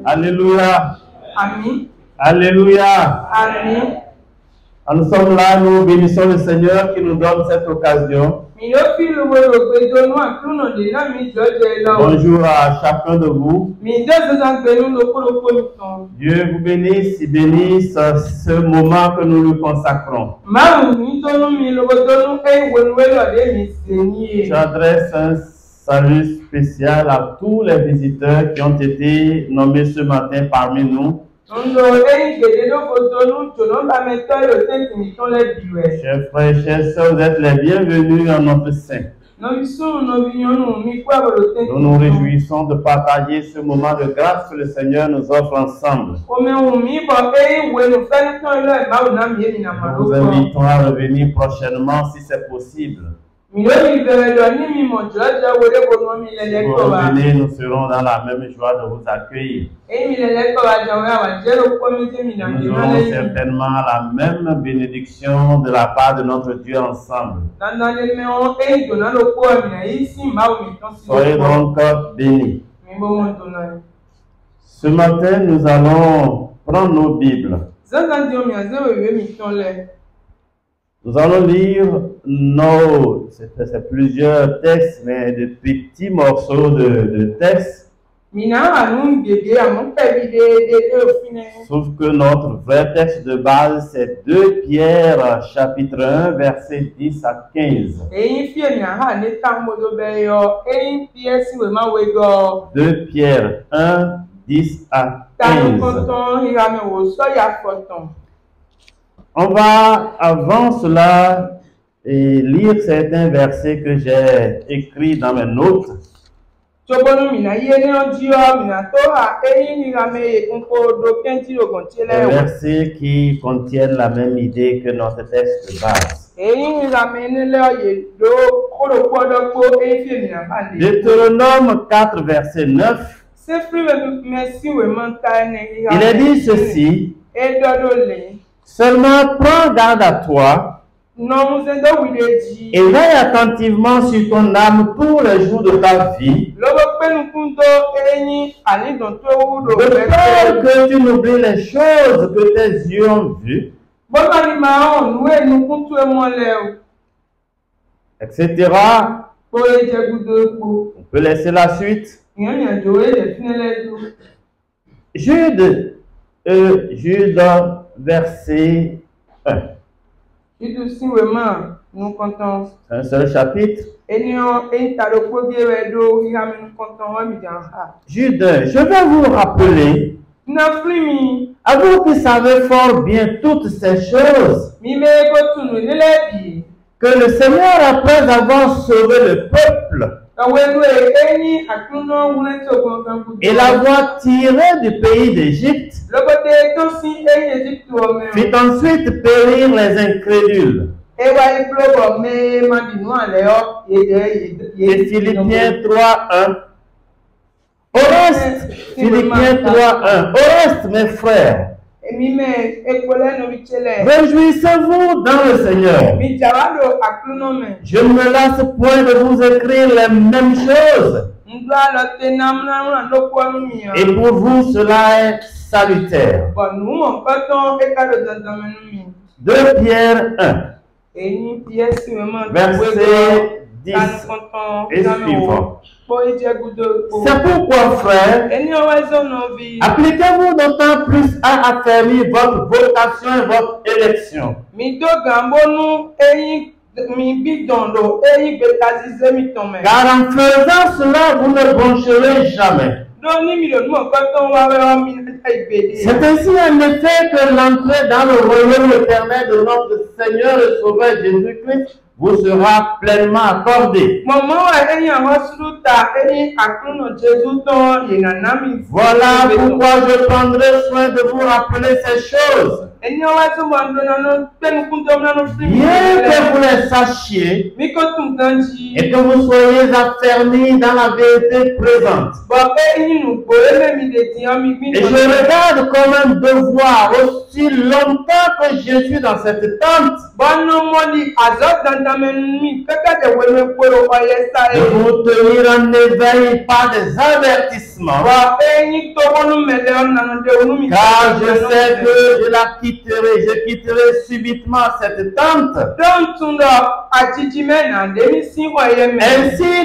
Alléluia. Amen. Alléluia. Amen. Nous sommes là, nous bénissons le Seigneur qui nous donne cette occasion. Bonjour à chacun de vous. Dieu vous bénisse, bénisse ce moment que nous lui consacrons. J'adresse un salut spécial à tous les visiteurs qui ont été nommés ce matin parmi nous. Chers frères et chères sœurs, vous êtes les bienvenus en notre sein. Nous nous réjouissons de partager ce moment de grâce que le Seigneur nous offre ensemble. Nous vous invitons à revenir prochainement si c'est possible. Si vous revenez, nous serons dans la même joie de vous accueillir. Nous aurons certainement la même bénédiction de la part de notre Dieu ensemble. Soyez donc bénis. Ce matin, nous allons prendre nos Bibles. Nous allons lire c'est plusieurs textes, mais de petits morceaux de textes. Sauf que notre vrai texte de base, c'est 2 Pierre, chapitre 1, versets 10 à 15. 2 Pierre 1, 10 à 15. On va, avant cela, lire certains versets que j'ai écrits dans mes notes. Les versets qui contiennent la même idée que notre texte de base. Deutéronome 4, verset 9. Il est dit ceci. Seulement prends garde à toi et veille attentivement sur ton âme tous les jours de ta vie, de peur que tu n'oublies les choses que tes yeux ont vues, etc. On peut laisser la suite. Jude, verset 1. Un seul chapitre. Jude, je vais vous rappeler, à vous qui savez fort bien toutes ces choses, que le Seigneur, après avoir sauvé le peuple et l'avoir tiré du pays d'Égypte, fit ensuite périr les incrédules. Et Philippiens 3:1. Au reste, Philippiens 3:1. Au reste, mes frères, réjouissez-vous dans le Seigneur. Je ne me lasse point de vous écrire les mêmes choses. Et pour vous, cela est salutaire. 2 Pierre 1, verset 10 et suivant. C'est pourquoi, frères, appliquez-vous d'autant plus à affermir votre vocation et votre élection. Car en faisant cela, vous ne broncherez jamais. C'est ainsi en effet que l'entrée dans le royaume éternel de notre Seigneur et Sauveur Jésus-Christ vous sera pleinement accordée. Voilà pourquoi je prendrai soin de vous rappeler ces choses. Bien que vous les sachiez et que vous soyez affermis dans la vérité présente. Et je regarde comme un devoir aussi longtemps que je suis dans cette tente de vous tenir en éveil par des avertissements, car je sais que je quitterai subitement cette tente, ainsi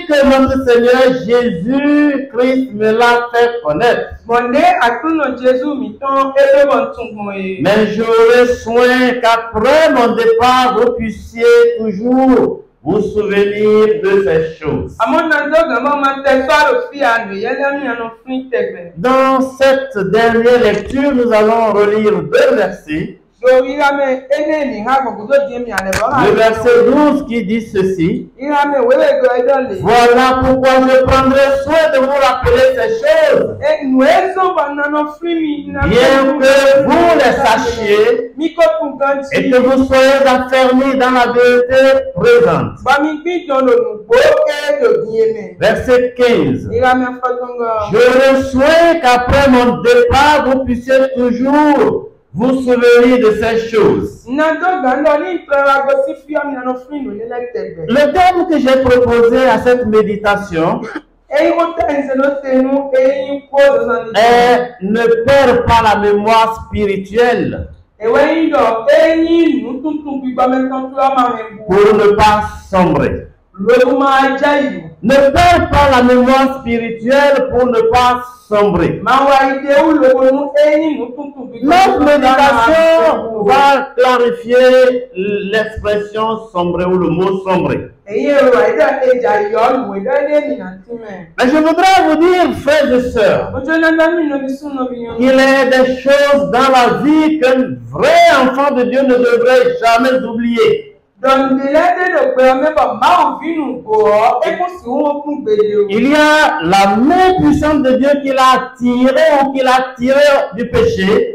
que notre Seigneur Jésus-Christ me l'a fait connaître. Mais j'aurai soin qu'après mon départ, vous puissiez toujours vous souvenir de ces choses. Dans cette dernière lecture, nous allons relire 2 versets. Le verset 12 qui dit ceci: voilà pourquoi je prendrai soin de vous rappeler ces choses, bien que vous les sachiez et que vous soyez affermis dans la vérité présente. Verset 15. J'aurai soin qu'après mon départ, vous puissiez toujours vous souvenir de ces choses. Le thème que j'ai proposé à cette méditation est ne perds pas la mémoire spirituelle pour ne pas sombrer. Ne perds pas la mémoire spirituelle pour ne pas sombrer. Notre méditation va clarifier l'expression sombrer ou le mot sombrer. Mais je voudrais vous dire, frères et sœurs, qu'il y a des choses dans la vie qu'un vrai enfant de Dieu ne devrait jamais oublier. Il y a la main puissante de Dieu qui l'a attiré ou qui l'a tiré du péché.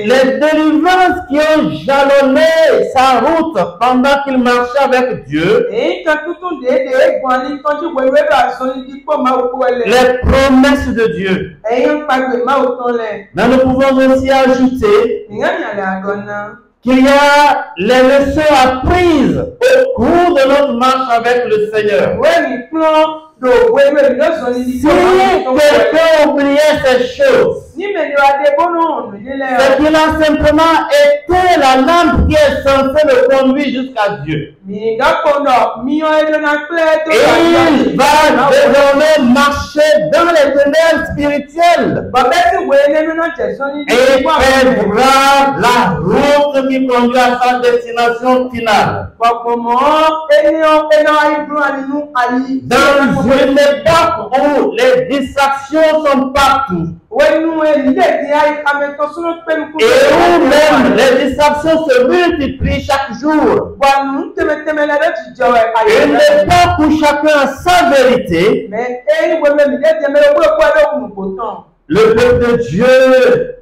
Les délivrances qui ont jalonné sa route pendant qu'il marchait avec Dieu. Les promesses de Dieu. Mais nous pouvons aussi ajouter qu'il y a les leçons apprises au cours de notre marche avec le Seigneur. Si quelqu'un oubliait ces choses, c'est qu'il a simplement été la lampe qui est censée le conduire jusqu'à Dieu. Et il va désormais marcher dans les ténèbres spirituelles. Et il perdra la route qui conduit à sa destination finale. Dans une époque où les distractions sont partout, et où même les distractions se multiplient chaque jour, une époque où chacun a sa vérité, le peuple de Dieu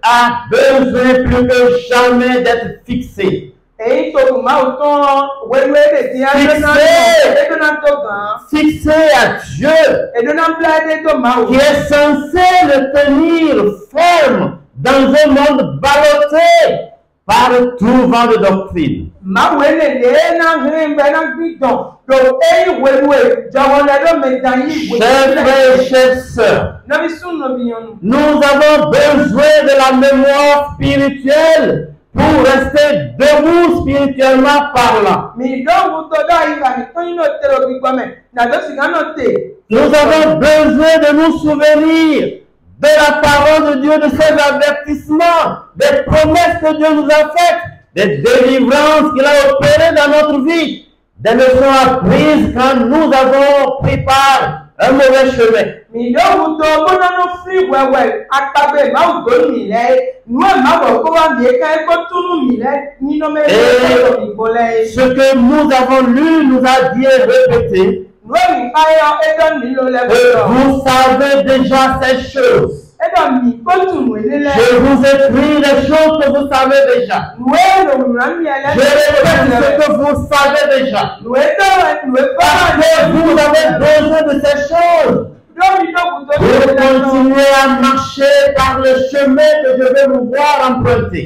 a besoin plus que jamais d'être fixé. Fixé à Dieu, qui est censé le tenir ferme dans un monde ballotté par tout vent de doctrine. Chers frères et chères sœurs, nous avons besoin de la mémoire spirituelle pour rester debout spirituellement parlant. Nous avons besoin de nous souvenir de la parole de Dieu, de ses avertissements, des promesses que Dieu nous a faites, des délivrances qu'il a opérées dans notre vie, des leçons apprises quand nous avons pris part un mauvais chemin. Et ce que nous avons lu nous a dit et répété. Vous savez déjà ces choses. Je vous écris les choses que vous savez déjà. Je répète ce que vous savez déjà. Parce que vous avez besoin de ces choses pour continuer à marcher par le chemin que je vais vous voir emprunter.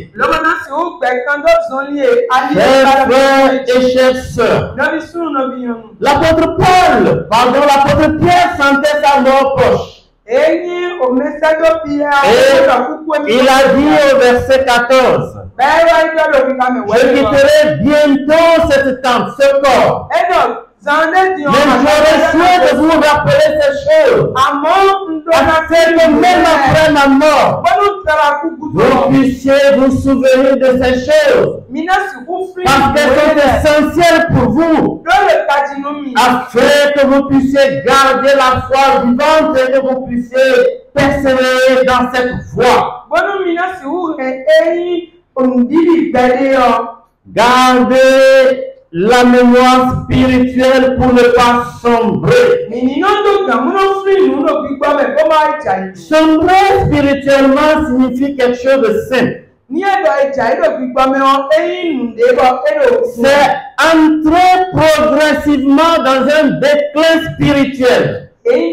Chers frères et chères sœurs, l'apôtre Pierre sentait sa mort proche. Et il a dit au verset 14, je quitterai bientôt cette tente, ce corps. Mais j'aurais souhaité vous rappeler ces choses, afin que même après ma mort, vous puissiez vous souvenir de ces choses, parce qu'elles sont essentielles pour vous, afin que vous puissiez garder la foi vivante et que vous puissiez persévérer dans cette voie. Gardez la mémoire spirituelle pour ne pas sombrer. Sombrer spirituellement signifie quelque chose de simple. C'est entrer progressivement dans un déclin spirituel. Aller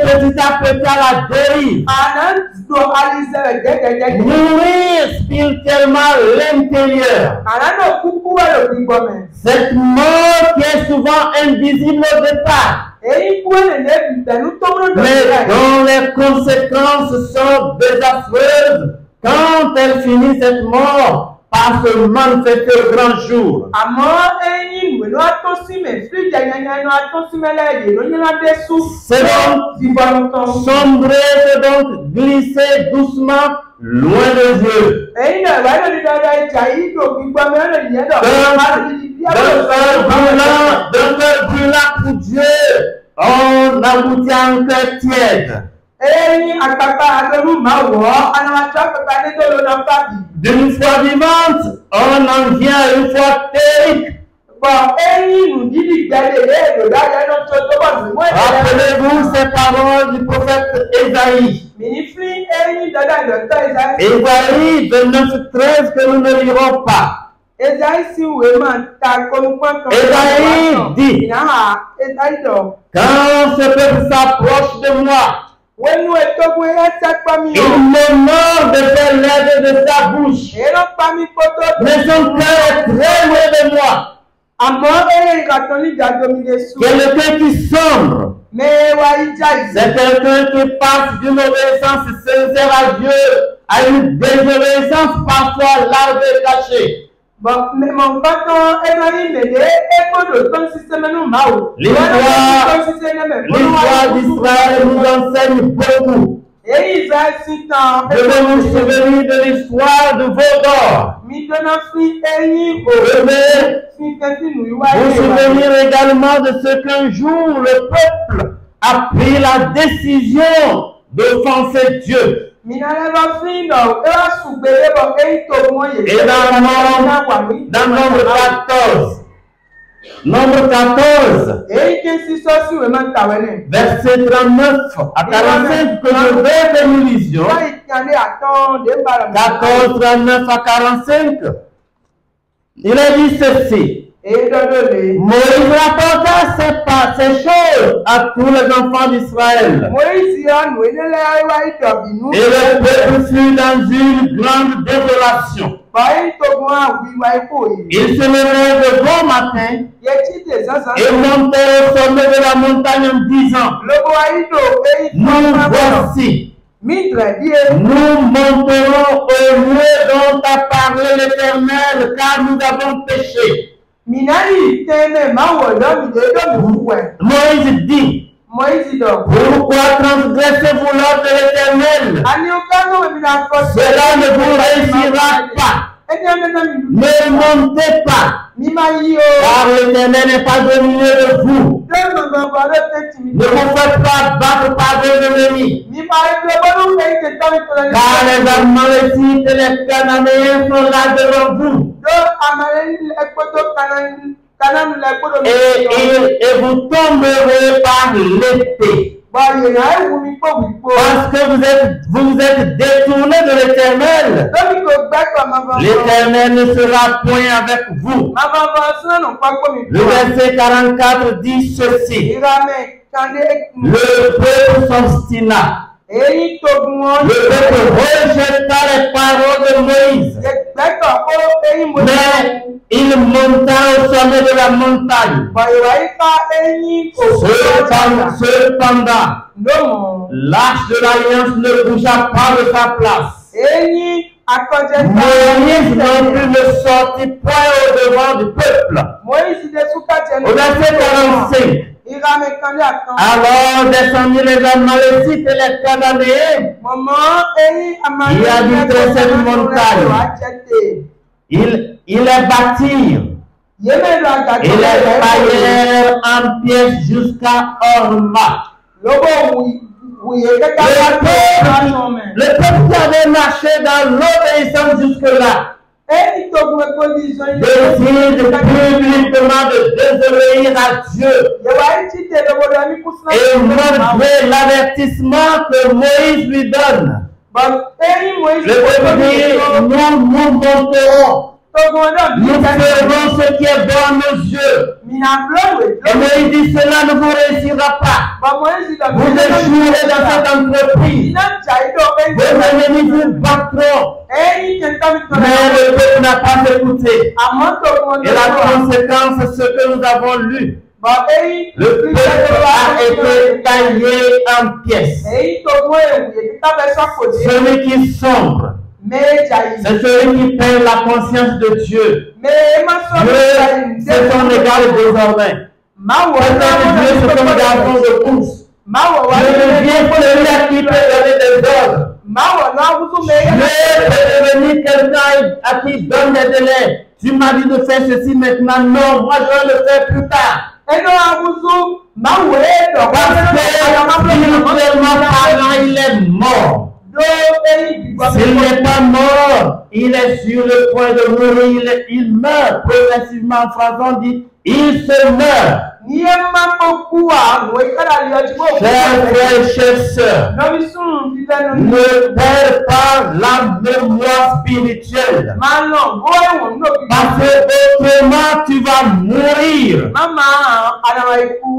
petit à petit à la dérive. Nourrir spirituellement l'intérieur. Cette mort qui est souvent invisible au départ, mais dont les conséquences sont désastreuses quand elle finit, cette mort par se manifester au grand jour. C'est donc sombrer, c'est donc glisser doucement loin des yeux. D'un cœur brûlant pour Dieu, on aboutit à un cœur tiède. D'une foi vivante, on en vient à une foi théorique. Rappelez-vous ces paroles du prophète Ésaïe. Ésaïe 29:13 que nous ne lirons pas. Ésaïe dit, quand ce peuple s'approche de moi, il me mord de faire l'aide de sa bouche, mais son cœur est très loin de moi. Quelqu'un qui sombre, c'est quelqu'un qui passe d'une obéissance sincère à Dieu à une désobéissance parfois larve et cachée. L'histoire d'Israël nous enseigne beaucoup. Devez vous souvenir de l'histoire de Vodor. Vous souvenir également de ce qu'un jour le peuple a pris la décision d'offenser Dieu. Et dans Nombre 14, verset 39 à 45 que nous lisions, 14, 39 à 45, il a dit ceci. Moïse rapporta ces choses à tous les enfants d'Israël. Et le peuple fut dans une grande désolation. Ils se levèrent de bon matin et montèrent au sommet de la montagne en disant, nous voici, nous monterons au lieu dont a parlé l'Éternel, car nous avons péché. Moïse dit, pourquoi transgressez-vous l'ordre de l'Éternel? Cela ne vous réussira pas. Ne montez pas, car l'Éternel n'est pas dominé de vous. Ne vous faites pas battre par vos ennemis, car les Amalécites et les Cananéens sont là devant vous. Et vous tomberez par l'épée. Parce que vous vous êtes détourné de l'Éternel. L'Éternel ne sera point avec vous. Le verset 44 dit ceci. Le peuple s'obstina. Le peuple rejeta les paroles de Moïse. Mais il monta au sommet de la montagne. Cependant, l'arche de l'alliance ne bougea pas de sa place. Moïse non plus ne sortit point au devant du peuple. Au verset 45. Alors descendit les Amalécites et les Cananéens qui habitaient cette montagne. Ils les bâtirent et les taillèrent en pièces jusqu'à Horma. Le peuple qui avait marché dans l'obéissance jusque-là décide publiquement de désobéir à Dieu et malgré l'avertissement que Moïse lui donne. Le peuple dit, nous monterons. Nous ferons ce qui est bon à nos yeux. Et Moïse dit, cela ne vous réussira pas. Vous échouerez dans cette entreprise. Vos ennemis vous battront. Mais le peuple n'a pas écouté. Et la conséquence, c'est ce que nous avons lu. Le peuple a été taillé en pièces. Celui qui sombre, c'est celui qui perd la conscience de Dieu. Dieu, c'est son égal désormais. Peut-être Dieu, c'est son garçon de course. Dieu devient celui à qui peut donner des ordres. Dieu peut devenir quelqu'un à qui donne des délais. Tu m'as dit de faire ceci maintenant. Non, moi je vais le faire plus tard. Parce que spirituellement parlant, il est mort. S'il n'est pas mort, il est sur le point de mourir, il meurt progressivement. En français, on dit, il se meurt. Chers frères et chers sœurs, ne perds pas la mémoire spirituelle. Parce que autrement tu vas mourir.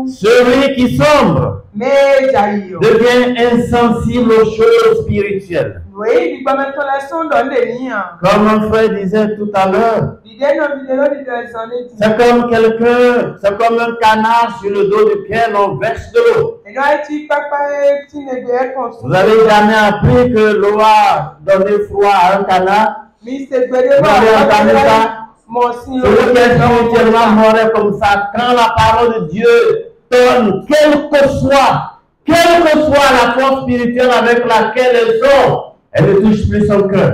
Celui qui sombre devient insensible aux choses spirituelles. Comme mon frère disait tout à l'heure, c'est comme quelqu'un, c'est comme un canard sur le dos duquel on verse de l'eau. Vous avez jamais appris que l'eau a donné froid à un canard? Vous avez entendu ça? Celui qui est spirituellement mort comme ça, quand la parole de Dieu donne, quelle que soit la force spirituelle avec laquelle elles sont, elle ne touche plus son cœur.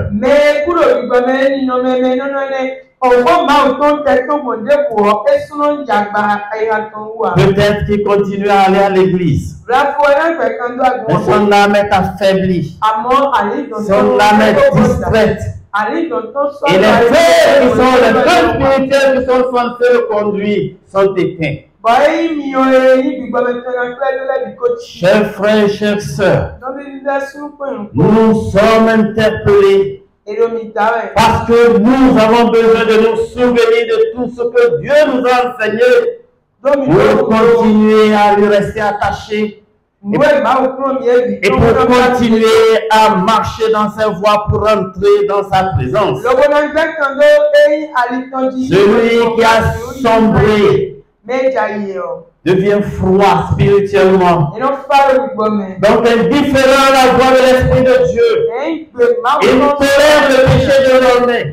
Peut-être qu'il continue à aller à l'église. Mais son âme est affaiblie. Son âme est distraite. Et les frères qui sont les frères spirituels qui sont censés le conduire sont éteints. Chers frères et chères sœurs, nous sommes interpellés parce que nous avons besoin de nous souvenir de tout ce que Dieu nous a enseigné pour continuer à lui rester attachés et pour continuer à marcher dans sa voie pour entrer dans sa présence. Celui qui a sombré devient froid spirituellement. Donc indifférent à la voix de l'Esprit de Dieu. Il tolère le péché désormais.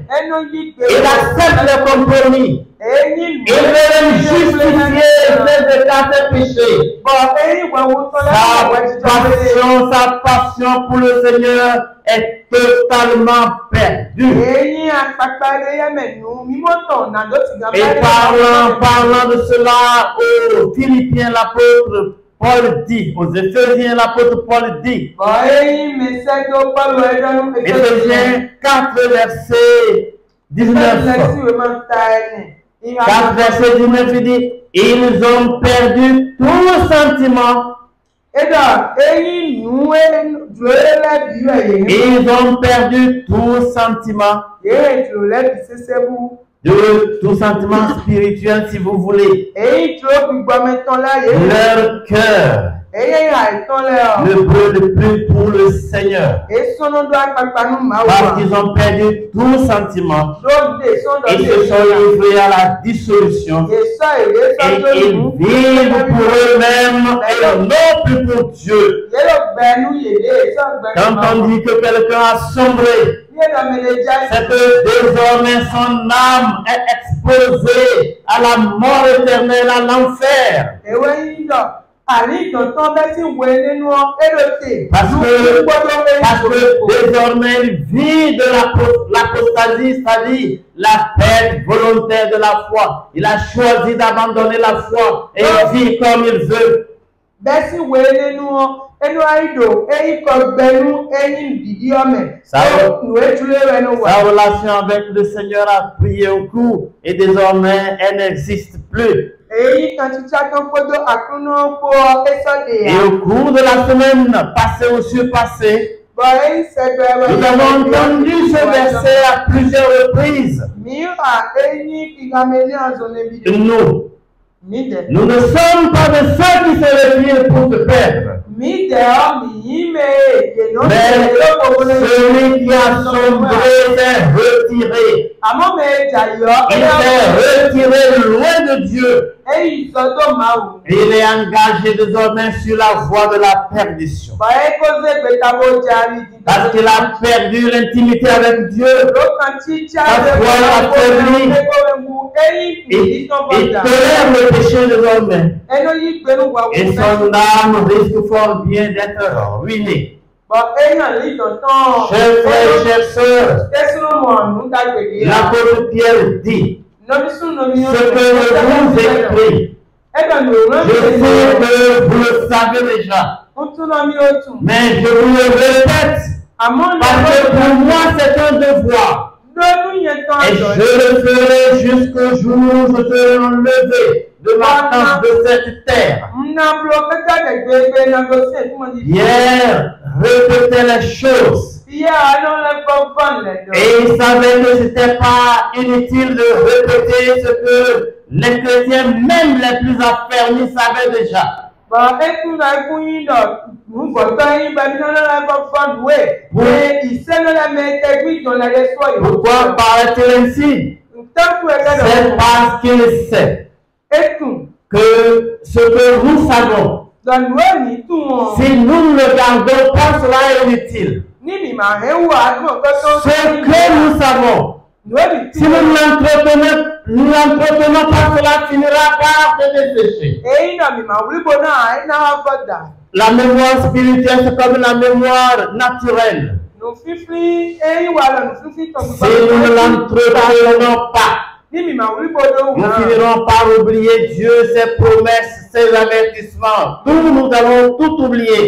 Il accepte le compromis. Il veut même justifier ses états de péché. Sa passion pour le Seigneur est totalement perdue. Et parlant de cela aux Philippiens, l'apôtre Paul dit, aux Éphésiens, l'apôtre Paul dit, Éphésiens 4, verset 19. 4 verset 19, il dit, ils ont perdu tout sentiment Ils ont perdu tout sentiment, de tout sentiment spirituel, si vous voulez. Leur cœur ne brûle plus pour le Seigneur. Parce qu'ils ont perdu tout sentiment. Ils se sont livrés à la dissolution. Et ils vivent pour eux-mêmes et non plus pour Dieu. Quand on dit que quelqu'un a sombré, c'est que désormais son âme est exposée à la mort éternelle, à l'enfer. Parce que désormais il vit de l'apostasie, c'est-à-dire la perte volontaire de la foi. Il a choisi d'abandonner la foi et il vit comme il veut. Sa relation avec le Seigneur a pris un coup et désormais elle n'existe plus. Et au cours de la semaine passée ou surpassée, nous avons entendu ce verset à plusieurs reprises. Nous ne sommes pas de ceux qui se retirent pour se perdre. Mais celui qui a sombré s'est retiré. Il s'est retiré loin de Dieu. Et il est engagé désormais sur la voie de la perdition. Parce qu'il a perdu l'intimité avec Dieu. Sa foi affaiblie. Il tolère le péché désormais. Et son âme risque fort bien d'être ruinée. Chers frères, chères sœurs, l'apôtre Pierre dit, ce que je vous écris, je sais que vous le savez déjà, mais je vous le répète, parce que pour moi c'est un devoir. Et je le ferai jusqu'au jour où je serai enlevé de ma tente de cette terre. Pierre répétait les choses. Et il savait que ce n'était pas inutile de répéter ce que les chrétiens, même les plus affermis, savaient déjà. Pourquoi paraît-il ainsi? C'est parce qu'il sait que ce que nous savons, si nous ne le gardons pas, cela est inutile. Ce que nous savons, si nous ne l'entretenons pas, cela finira par se dessécher. La mémoire spirituelle, c'est comme la mémoire naturelle. Si nous ne l'entretenons pas, nous finirons par oublier Dieu, ses promesses, ses avertissements. Nous allons tout oublier.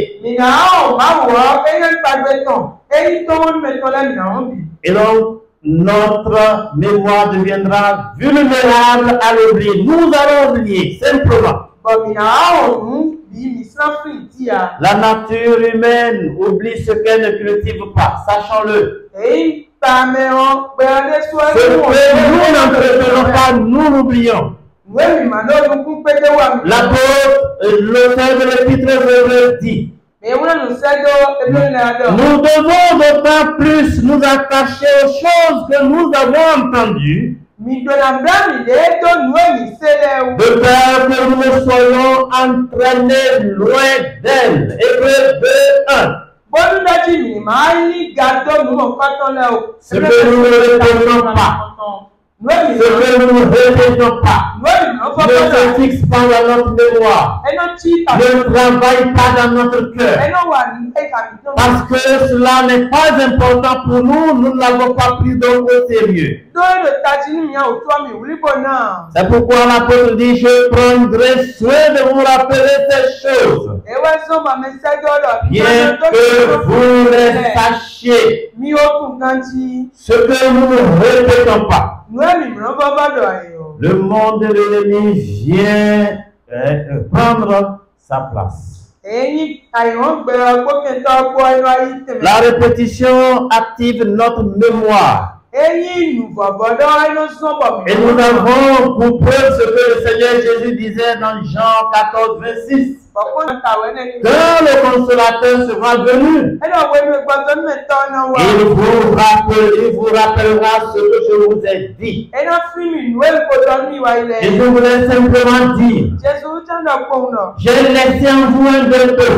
Et donc, notre mémoire deviendra vulnérable à l'oubli. Nous allons oublier, simplement. La nature humaine oublie ce qu'elle ne cultive pas, sachons-le. Ce que nous n'entretenons pas, nous l'oublions. L'auteur de l'Épître dit, nous devons d'autant plus nous attacher aux choses que nous avons entendues, de peur que nous ne soyons entraînés loin d'elle. Hébreux 2:1. Ce que nous ne répétons pas, ce que nous ne répétons pas, ne se fixe pas dans notre mémoire, ne travaille pas dans notre cœur, parce que cela n'est pas important pour nous, nous ne l'avons pas pris donc au sérieux. C'est pourquoi l'apôtre dit, je prendrai soin de vous rappeler ces choses, bien que vous les sachiez, ce que nous ne répétons pas. Le monde de l'ennemi vient prendre sa place. La répétition active notre mémoire. Et nous avons pour preuve ce que le Seigneur Jésus disait dans Jean 14, 26. Quand le consolateur sera venu, il vous rappellera ce que je vous ai dit. Et je voulais simplement dire, j'ai laissé en vous un dépôt.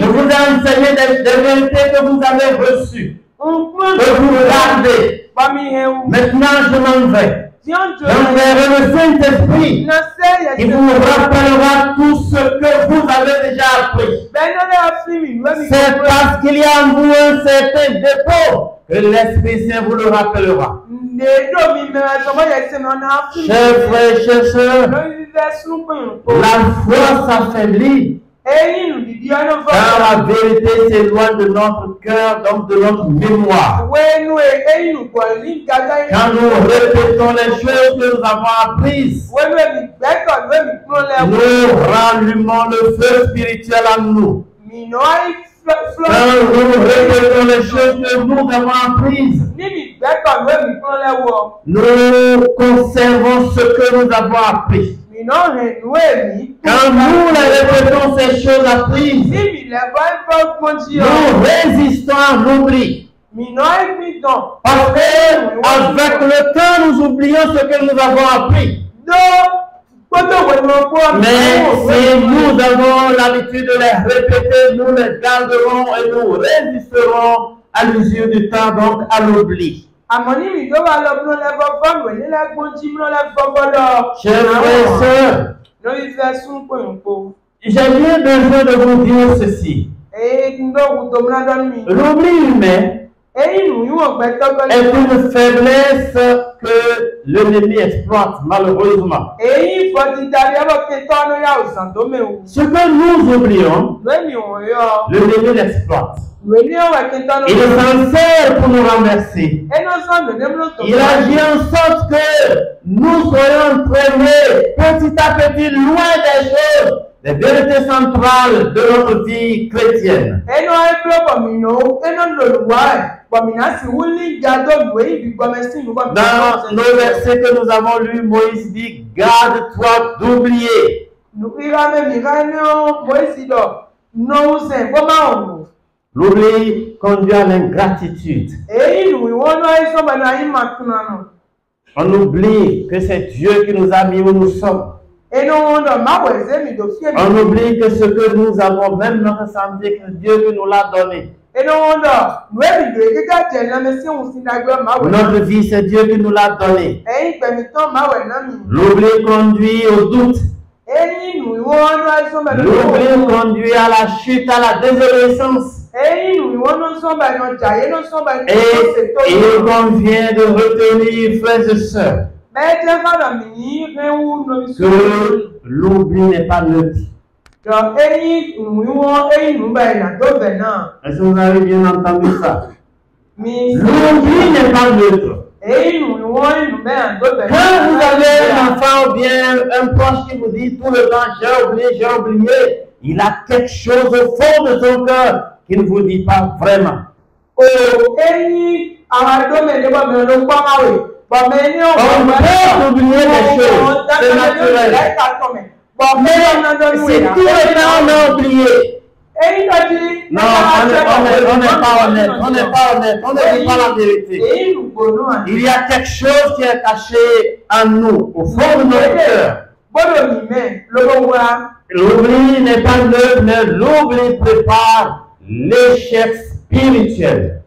Je vous ai enseigné des vérités que vous avez reçues, que vous gardez. Maintenant je m'en vais. J'enverrai le Saint-Esprit qui vous rappellera tout ce que vous avez déjà appris. C'est parce qu'il y a en vous un certain dépôt que l'Esprit Saint vous le rappellera. Chers frères et chers sœurs, la foi s'affaiblit car la vérité s'éloigne de notre cœur, donc de notre mémoire. Quand nous répétons les choses que nous avons apprises, nous rallumons le feu spirituel en nous. Quand nous répétons les choses que nous avons apprises, nous conservons ce que nous avons appris. Quand nous répétons ces choses apprises, nous résistons à l'oubli. Parce qu'avec le temps, nous oublions ce que nous avons appris. Mais si nous avons l'habitude de les répéter, nous les garderons et nous résisterons à l'usure du temps, donc à l'oubli. Chers frères et sœurs, j'ai bien besoin de vous dire ceci. L'oubli humain est une faiblesse que l'ennemi exploite malheureusement. Ce que nous oublions, l'ennemi l'exploite. Il s'en sert pour nous renverser. Il agit en sorte que nous soyons entraînés petit à petit loin des choses, des vérités centrales de notre vie chrétienne. Dans nos versets que nous avons lus, Moïse dit, garde-toi d'oublier. L'oubli conduit à l'ingratitude. On oublie que c'est Dieu qui nous a mis où nous sommes. On oublie que ce que nous avons, même notre santé, que Dieu qui nous l'a donné. Notre vie, c'est Dieu qui nous l'a donné. L'oubli conduit au doute. L'oubli conduit à la chute, à la désobéissance. Et il convient de retenir, frères et sœurs, que l'oubli n'est pas neutre. Est-ce que vous avez bien entendu ça? L'oubli n'est pas neutre. Quand vous avez un enfant ou bien un proche qui vous dit tout le temps j'ai oublié, il a quelque chose au fond de son cœur qu'il ne vous dit pas vraiment. On peut oublier les choses, c'est naturel. Mais si tout le temps on a oublié, non, on n'est pas honnête, on ne dit pas la vérité. Il y a quelque chose qui est caché en nous, au fond de notre cœur. L'oubli n'est pas neutre, mais l'oubli prépare l'échec spirituel.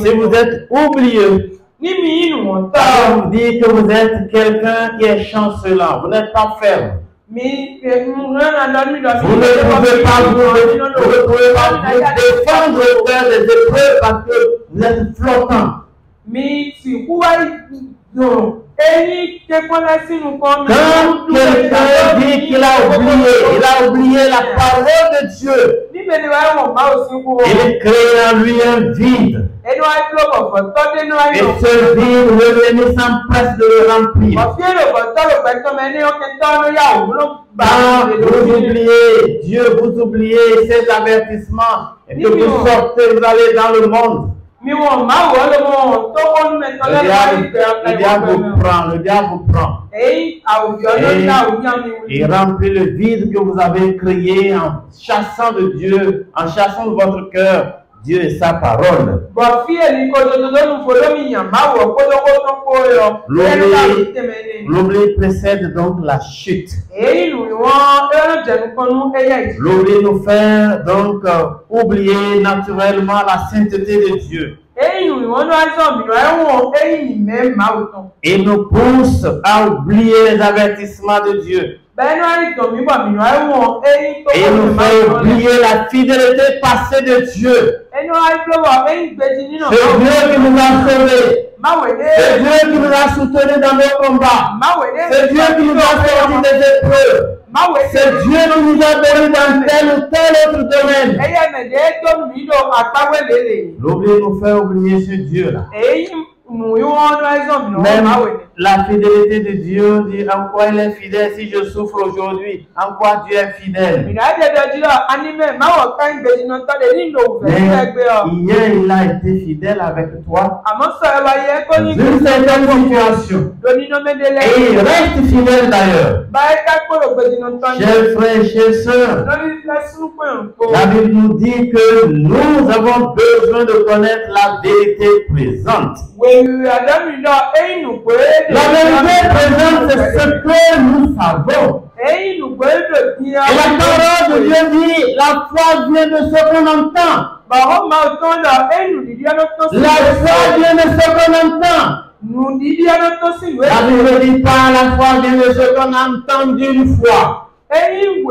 Si vous êtes oublieux, ça vous dit que vous êtes quelqu'un qui est chancelant, vous n'êtes pas ferme. Vous ne pouvez pas vous défendre au cœur des épreuves parce que vous êtes flottant. Quand quelqu'un dit qu'il a oublié la parole de Dieu, Il crée en lui un vide. Et ce vide, le s'empresse de le remplir. Quand vous oubliez Dieu, vous oubliez ses avertissements, et que vous sortez, vous allez dans le monde. Le diable vous prend. Il remplit le vide que vous avez créé en chassant de Dieu, en chassant de votre cœur Dieu et sa parole. L'oubli précède donc la chute. L'oubli nous fait donc oublier naturellement la sainteté de Dieu. Et nous pousse à oublier les avertissements de Dieu. Et nous fait oublier la fidélité passée de Dieu. C'est Dieu qui nous a sauvés. C'est Dieu qui nous a soutenus dans nos combats. C'est Dieu qui nous a sortis des épreuves. C'est Dieu qui nous a bénis dans tel ou tel autre domaine. L'oubli nous fait oublier ce Dieu-là. Même la fidélité de Dieu dit en quoi il est fidèle. Si je souffre aujourd'hui, en quoi Dieu est fidèle. Mais hier il a été fidèle avec toi dans une certaine situation. Et il reste fidèle d'ailleurs. Chers frères et chers sœurs, la Bible nous dit que nous avons besoin de connaître la vérité présente. La vérité présente, c'est ce que nous savons. Et la parole de Dieu dit, la foi vient de ce qu'on entend. La foi vient de ce qu'on entend. La Bible dit pas, la foi vient de ce qu'on entend d'une foi. Elle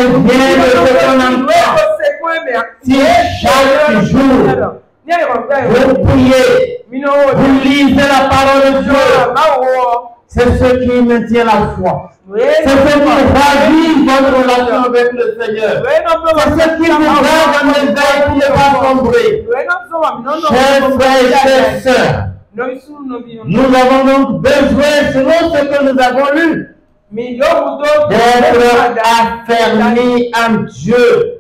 vient de ce qu'on entend. Si chaque jour, vous priez, vous lisez la parole de Dieu, c'est ce qui maintient la foi. C'est ce qui ravive votre relation avec le Seigneur. C'est ce qui vous garde en éveil pour ne pas sombrer. Chers frères et chères sœurs, nous avons donc besoin, selon ce que nous avons lu, d'être affermis en Dieu,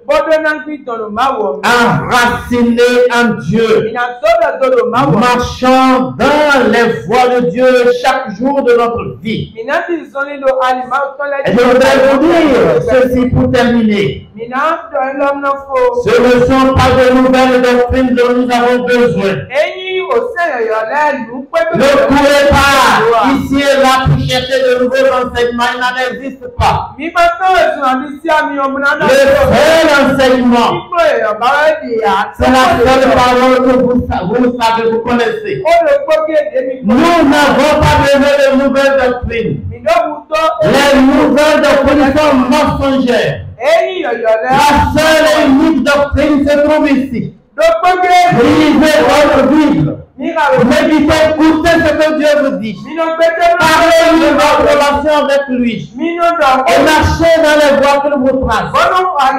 enracinés en Dieu, marchant dans les voies de Dieu chaque jour de notre vie. Et je voudrais vous dire ceci pour terminer. Ce ne sont pas de nouvelles doctrines dont nous avons besoin. Ne courez pas ici et là pour chercher de nouveaux enseignements, il n'en existe pas. Le seul enseignement, c'est la seule parole que vous savez, vous connaissez. Nous n'avons pas besoin de nouvelles doctrines. Les nouvelles doctrines sont mensongères. La seule et unique doctrine se trouve ici. Lisez votre Bible. Méditez, écoutez ce que Dieu vous dit. Parlez-lui de votre relation avec lui. Et marchez dans les voies qu'il vous trace.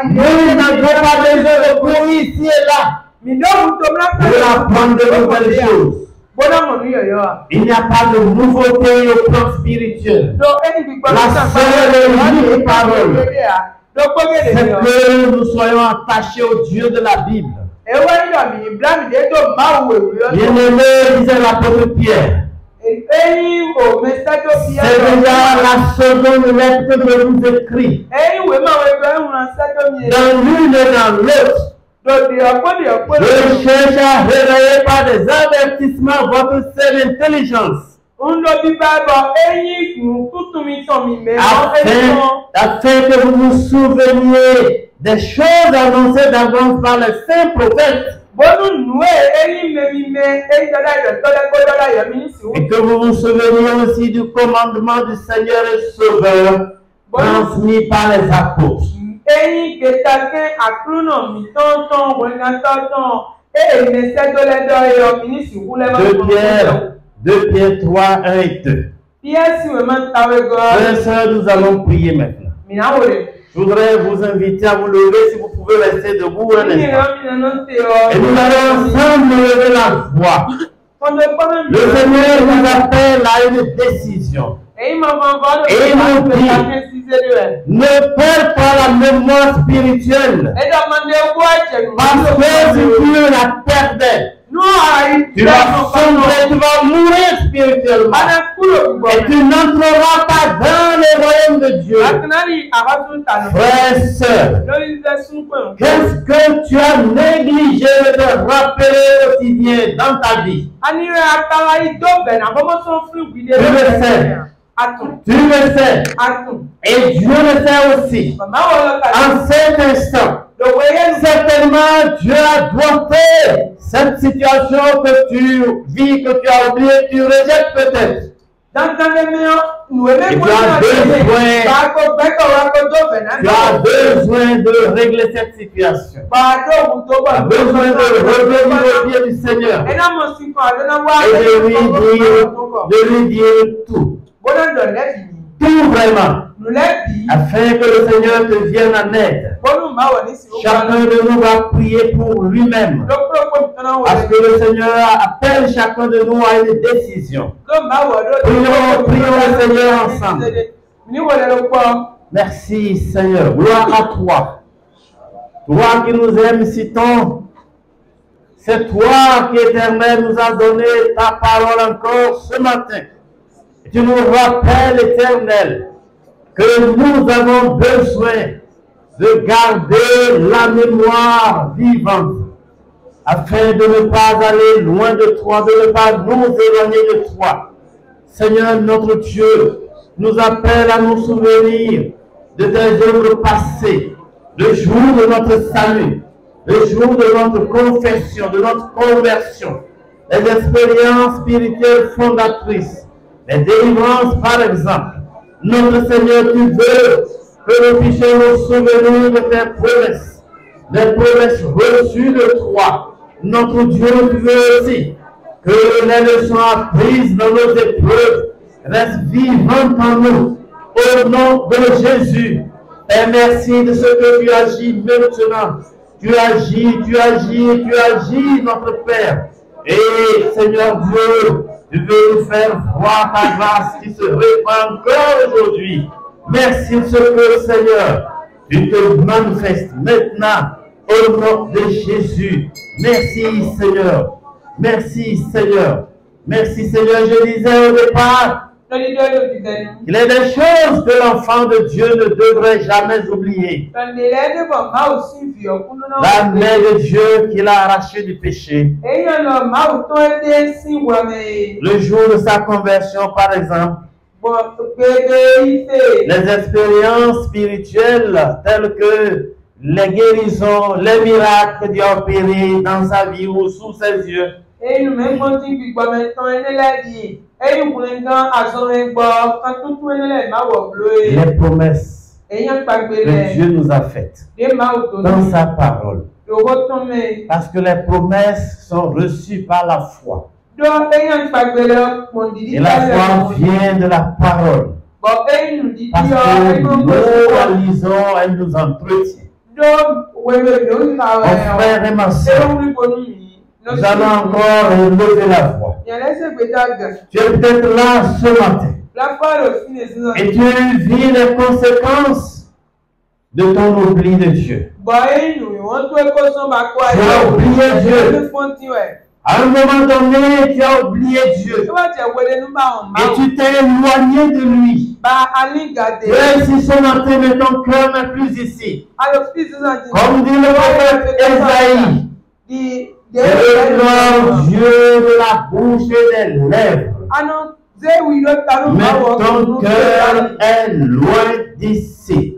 Nous n'avons pas besoin de courir ici et là pour apprendre de nouvelles choses. Il n'y a pas de nouveauté au plan spirituel. La seule et unique parole, c'est que nous soyons attachés au Dieu de la Bible. Bien-aimé, disait l'apôtre Pierre, c'est déjà la seconde lettre que je vous écris. Dans l'une et dans l'autre, je cherche à réveiller par des avertissements votre seule intelligence. Afin que vous vous souveniez des choses annoncées d'avance par les saints prophètes. Et que vous vous souveniez aussi du commandement du Seigneur et Sauveur transmis par les apôtres. 2 Pierre 3, 1 et 2. Frères et sœurs, nous allons prier maintenant. Je Je voudrais vous inviter à vous lever si vous pouvez rester debout un instant. Et nous allons ensemble lever la voix. Le Seigneur nous appelle à une décision. Et il nous dit, ne perds pas la mémoire spirituelle. Parce que si tu la perdais, tu vas sombrer, tu vas mourir spirituellement. Et tu n'entreras pas dans le royaume de Dieu. Frères et sœurs, qu'est-ce que tu as négligé de te rappeler au quotidien dans ta vie? Tu le sais. Et Dieu le sait aussi. En cet instant, certainement Dieu a dompté cette situation que tu vis, que tu as oublié, tu rejettes peut-être. Et tu as besoin de régler cette situation. Tu as besoin de revenir au pied du Seigneur et de lui dire tout. Tout vraiment. Afin que le Seigneur te vienne en aide. Chacun de nous va prier pour lui-même. Parce que le Seigneur appelle chacun de nous à une décision. Prions le Seigneur ensemble. Merci Seigneur. Gloire à toi. Toi qui nous aimes si tant. C'est toi qui éternel nous a donné ta parole encore ce matin. Tu nous rappelles, Éternel, que nous avons besoin de garder la mémoire vivante afin de ne pas aller loin de toi, de ne pas nous éloigner de toi. Seigneur, notre Dieu, nous appelle à nous souvenir de tes œuvres passées, le jour de notre salut, le jour de notre confession, de notre conversion, les expériences spirituelles fondatrices, les délivrances, par exemple. Notre Seigneur, tu veux que nous puissions nous souvenir de tes promesses, des promesses reçues de toi. Notre Dieu, tu veux aussi que les leçons apprises dans nos épreuves restent vivantes en nous. Au nom de Jésus, et merci de ce que tu agis maintenant. Tu agis, notre Père. Et Seigneur Dieu, tu veux nous faire voir ta grâce qui se répand encore aujourd'hui. Merci de ce que, Seigneur, tu te manifestes maintenant au nom de Jésus. Merci, Seigneur. Merci, Seigneur. Merci, Seigneur. Je disais au départ qu'il y a des choses que l'enfant de Dieu ne devrait jamais oublier. La main de Dieu qu'il a arraché du péché. Le jour de sa conversion, par exemple. Les expériences spirituelles telles que les guérisons, les miracles que Dieu a opérés dans sa vie ou sous ses yeux. Les promesses que Dieu nous a faites dans sa parole. Parce que les promesses sont reçues par la foi. Et la foi vient de la parole. Parce que nous la lisons, elle nous entretient. Mon frère et ma soeur, nous allons encore lever la voix. Tu es peut-être là ce matin. Et tu vis les conséquences de ton oubli de Dieu. Tu as oublié Dieu. À un moment donné, tu as oublié Dieu. Et tu t'es éloigné de lui. Même si ce matin, mais ton cœur n'est plus ici. Comme dit le prophète Esaïe, le Dieu de la bouche et des lèvres. Mais ton cœur est loin d'ici.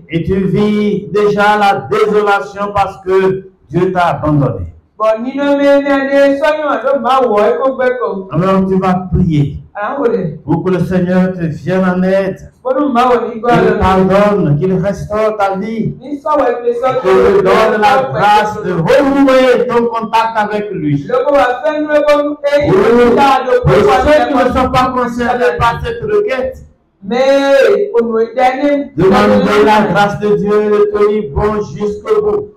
Et tu vis déjà la désolation parce que Dieu t'a abandonné. Alors tu vas prier pour que le Seigneur te vienne en aide, qu'il pardonne, qu'il restaure ta vie, qu'il te donne la grâce de renouer ton contact avec lui. Pour ceux qui ne sont pas concernés par cette requête, Mais pour nous donner Demandez la grâce de Dieu et de tenir bon jusqu'au bout.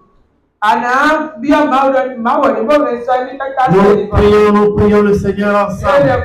Nous prions le Seigneur ensemble.